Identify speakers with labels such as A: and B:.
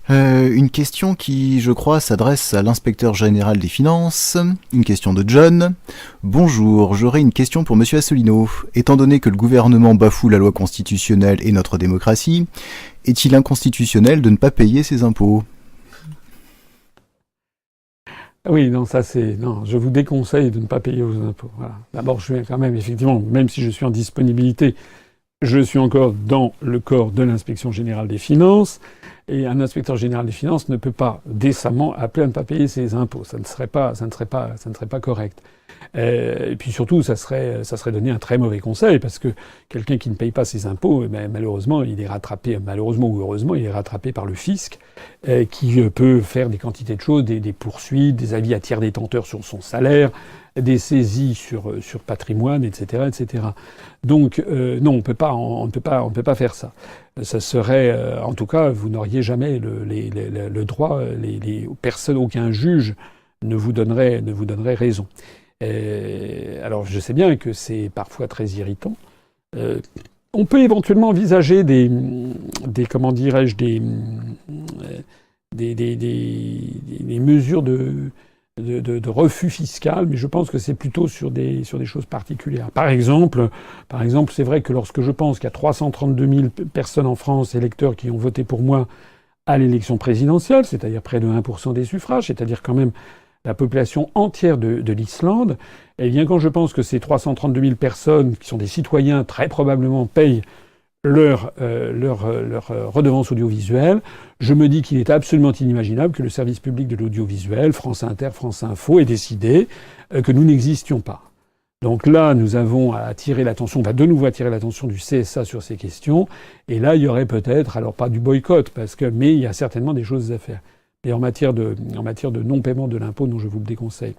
A: Une question qui, je crois, s'adresse à l'inspecteur général des finances. Une question de John. Bonjour, j'aurais une question pour Monsieur Asselineau. Étant donné que le gouvernement bafoue la loi constitutionnelle et notre démocratie, est-il inconstitutionnel de ne pas payer ses impôts?
B: Oui, non, ça c'est... Non, je vous déconseille de ne pas payer vos impôts. Voilà. D'abord, je suis quand même, effectivement, même si je suis en disponibilité, je suis encore dans le corps de l'inspection générale des finances. Et un inspecteur général des finances ne peut pas décemment appeler à ne pas payer ses impôts. Ça ne serait pas correct. Et puis surtout, ça serait donner un très mauvais conseil, parce que quelqu'un qui ne paye pas ses impôts, eh ben, malheureusement, il est rattrapé, malheureusement ou heureusement, il est rattrapé par le fisc, qui peut faire des quantités de choses, des poursuites, des avis à tiers détenteurs sur son salaire, des saisies sur patrimoine, etc., etc. Donc non, on ne peut pas faire ça. Ça serait, en tout cas, vous n'auriez jamais le droit, les personnes, aucun juge ne vous donnerait raison. Alors je sais bien que c'est parfois très irritant. On peut éventuellement envisager des comment dirais-je, des mesures de refus fiscal, mais je pense que c'est plutôt sur des choses particulières. Par exemple, c'est vrai que lorsque je pense qu'il y a 332 000 personnes en France, électeurs, qui ont voté pour moi à l'élection présidentielle, c'est-à-dire près de 1% des suffrages, c'est-à-dire quand même la population entière de l'Islande, eh bien, quand je pense que ces 332 000 personnes, qui sont des citoyens, très probablement payent leur redevance audiovisuelle, je me dis qu'il est absolument inimaginable que le service public de l'audiovisuel, France Inter, France Info, ait décidé que nous n'existions pas. Donc là, nous avons attiré l'attention, on va de nouveau attirer l'attention du CSA sur ces questions, et là, il y aurait peut-être, alors pas du boycott, mais il y a certainement des choses à faire. Et en matière de non-paiement de l'impôt, non, je vous le déconseille.